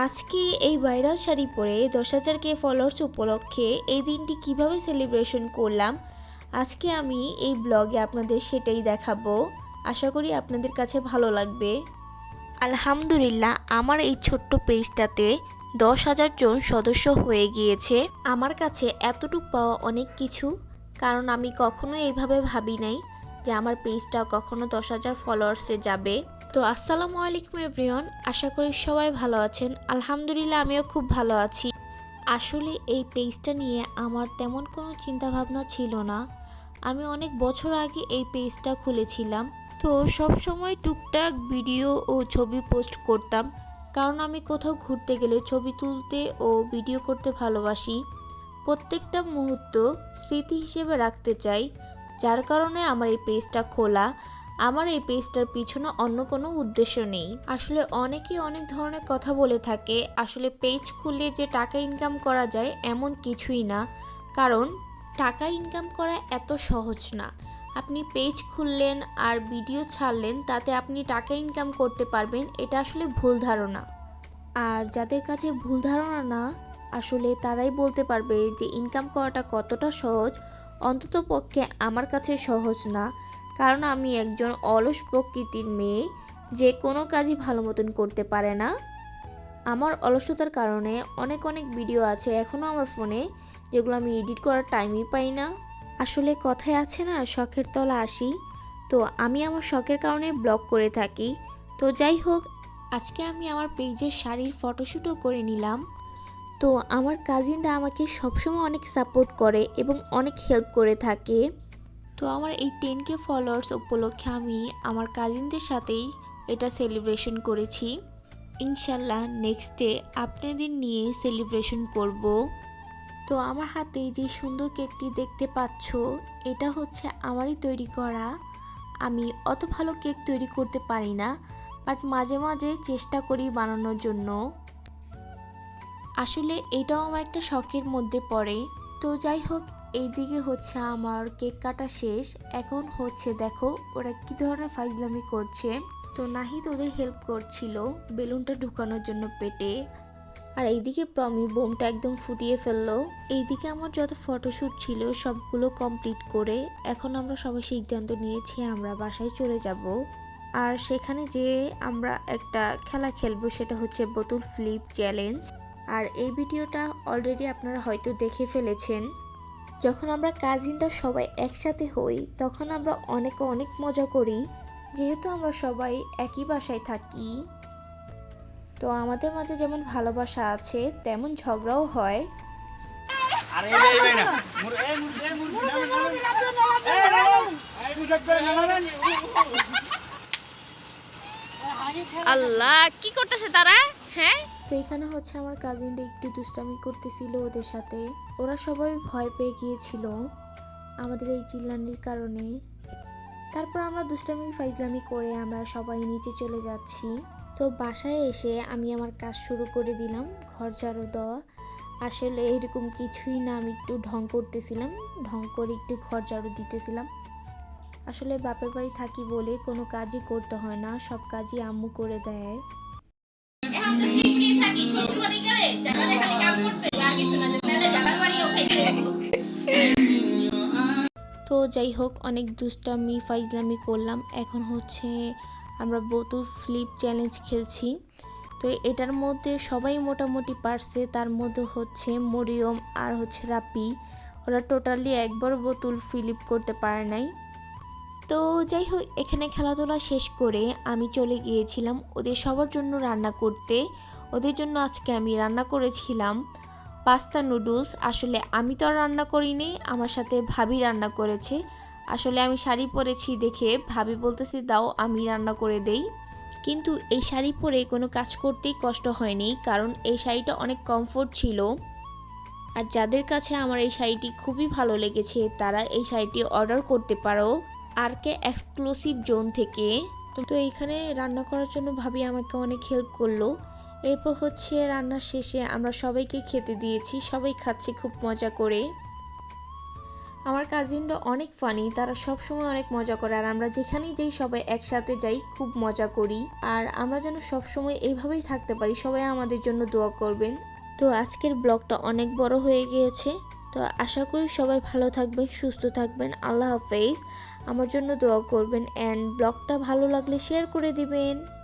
আজকে এই ভাইরাল শাড়ি পরে 10,000 ফলোয়ার্স উপলক্ষে এই দিনটি কিভাবে সেলিব্রেশন করলাম আজকে আমি এই ব্লগে আপনাদের সেটাই দেখাবো। আশা করি আপনাদের কাছে ভালো লাগবে। আলহামদুলিল্লাহ, আমার এই ছোট্ট পেজটাতে 10,000 জন সদস্য হয়ে গিয়েছে। আমার কাছে এতটুকু পাওয়া অনেক কিছু, কারণ আমি কখনো এইভাবে ভাবি নাই যে আমার পেজটা কখনো 10,000 ফলোয়ার্সে যাবে। তো আসসালামু আলাইকুম এভরিওয়ান, আশা করি সবাই ভালো আছেন। আলহামদুলিল্লাহ, আমিও খুব ভালো আছি। আসলে এই পেজটা নিয়ে আমার তেমন কোনো চিন্তা ভাবনা ছিল না। আমি অনেক বছর আগে এই পেজটা খুলেছিলাম। তো সব সময় টুকটাক ভিডিও ও ছবি পোস্ট করতাম, কারণ আমি কোথাও ঘুরতে গেলে ছবি তুলতে ও ভিডিও করতে ভালোবাসি। প্রত্যেকটা মুহূর্ত স্মৃতি হিসেবে রাখতে চাই, যার কারণে আমার এই পেজটা খোলা। আমার এই পেজটার পিছনে অন্য কোনো উদ্দেশ্য নেই। আসলে অনেকেই অনেক ধরনের কথা বলে থাকে, আসলে পেজ খুললে যে টাকা ইনকাম করা যায় এমন কিছুই না। কারণ টাকা ইনকাম করা এত সহজ না। আপনি পেজ খুললেন আর ভিডিও ছাড়লেন, তাতে আপনি টাকা ইনকাম করতে পারবেন, এটা আসলে ভুল ধারণা। আর যাদের কাছে ভুল ধারণা না, আসলে তারাই বলতে পারবে যে ইনকাম করাটা কতটা সহজ। অন্ততপক্ষে আমার কাছে সহজ না, কারণ আমি একজন অলস প্রকৃতির মেয়ে, যে কোনো কাজই ভালো মতন করতে পারে না। আমার অলসতার কারণে অনেক ভিডিও আছে এখনও আমার ফোনে, যেগুলো আমি এডিট করার টাইমই পাই না। আসলে কথায় আছে না, শখের তলা আসি। তো আমি আমার শখের কারণে ব্লগ করে থাকি। তো যাই হোক, আজকে আমি আমার পেজের শাড়ির ফটোশ্যুটও করে নিলাম। তো আমার কাজিনরা আমাকে সবসময় অনেক সাপোর্ট করে এবং অনেক হেল্প করে থাকে। তো আমার এই 10K ফলোয়ার্স উপলক্ষে আমি আমার কাজিনদের সাথেই এটা সেলিব্রেশন করেছি। ইনশাল্লাহ নেক্সট ডে আপনাদের নিয়ে সেলিব্রেশন করব। তো আমার হাতে যে সুন্দর কেকটি দেখতে পাচ্ছ, এটা হচ্ছে আমারই তৈরি করা। আমি অত ভালো কেক তৈরি করতে পারি না, বাট মাঝে মাঝে চেষ্টা করি বানানোর জন্য। আসলে এটাও আমার একটা শখের মধ্যে পড়ে। তো যাই হোক, এইদিকে হচ্ছে আমার কেক কাটা শেষ। এখন হচ্ছে দেখো ওরা কি ধরনের ফাইজলামি করছে। তো নাহিদ ওদের হেল্প করছিল বেলুনটা ঢুকানোর জন্য পেটে। আর এইদিকে প্রমি বোমটা একদম ফুটিয়ে ফেললো। এইদিকে আমার যত ফটোশ্যুট ছিল সবগুলো কমপ্লিট করে এখন আমরা সবাই সিদ্ধান্ত নিয়েছি আমরা বাসায় চলে যাব। আর সেখানে যে আমরা একটা খেলা খেলবো, সেটা হচ্ছে বোতল ফ্লিপ চ্যালেঞ্জ। আর এই ভিডিওটা অলরেডি আপনারা হয়তো দেখে ফেলেছেন। যখন আমরা কাজিনরা সবাই একসাথে হই তখন আমরা অনেক মজা করি, যেহেতু আমরা সবাই একই বাসায় থাকি। তো আমাদের মাঝে যেমন ভালোবাসা আছে তেমন ঝগড়াও হয়। আল্লাহ, কি করতেছে তারা? হ্যাঁ, তো এখানে হচ্ছে আমার কাজিনরা একটু দুষ্টামি করতেছিল ওদের সাথে। ওরা সবাই ভয় পেয়ে গিয়েছিল আমাদের এই চিল্লানির কারণে। তারপর আমরা দুষ্টামি ফাইজলামি করে আমরা সবাই নিচে চলে যাচ্ছি। তো বাসায় এসে আমি আমার কাজ শুরু করে দিলাম, ঘর ঝাড়ু দেওয়া। আসলে এরকম কিছুই না, আমি একটু ঢং করতেছিলাম, ঢং করে একটু ঘর ঝাড়ু দিতেছিলাম। আসলে বাপের বাড়ি থাকি বলে কোনো কাজই করতে হয় না, সব কাজই আম্মু করে দেয়। তো যাই হোক, অনেক দুষ্টামি ফাইজলামি করলাম। এখন হচ্ছে আমরা বোতল ফ্লিপ চ্যালেঞ্জ খেলছি। তো এটার মধ্যে সবাই মোটামুটি পারছে, তার মধ্যে হচ্ছে মরিয়ম আর হচ্ছে রাপি, ওরা টোটালি একবার বোতল ফ্লিপ করতে পারে নাই। তো যাই হোক, এখানে খেলাধুলা শেষ করে আমি চলে গিয়েছিলাম ওদের সবার জন্য রান্না করতে। ওদের জন্য আজকে আমি রান্না করেছিলাম পাস্তা নুডলস। আসলে আমি তো আর রান্না করিনি, আমার সাথে ভাবি রান্না করেছে। আসলে আমি শাড়ি পরেছি দেখে ভাবি বলতেছে দাও আমি রান্না করে দেই। কিন্তু এই শাড়ি পরে কোনো কাজ করতেই কষ্ট হয়নি, কারণ এই শাড়িটা অনেক কমফোর্ট ছিল। আর যাদের কাছে আমার এই শাড়িটি খুবই ভালো লেগেছে তারা এই শাড়িটি অর্ডার করতে পারো আরকে এক্সক্লুসিভ জোন থেকে। তো এইখানে রান্না করার জন্য ভাবি আমাকে অনেক হেল্প করলো। এরপর হচ্ছে রান্নার শেষে আমরা সবাইকে খেতে দিয়েছি, সবাই খাচ্ছে খুব মজা করে। আমার কাজিনরা অনেক ফানি, তারা সবসময় অনেক মজা করে আর আমরা যেখানেই যাই সবাই একসাথে যাই, খুব মজা করি। আর আমরা যেন সবসময় এইভাবেই থাকতে পারি, সবাই আমাদের জন্য দোয়া করবেন। তো আজকের ব্লগটা অনেক বড় হয়ে গিয়েছে, তো আশা করি সবাই ভালো থাকবেন, সুস্থ থাকবেন। আল্লাহ হাফেজ। আমার জন্য দোয়া করবেন অ্যান্ড ব্লগটা ভালো লাগলে শেয়ার করে দিবেন।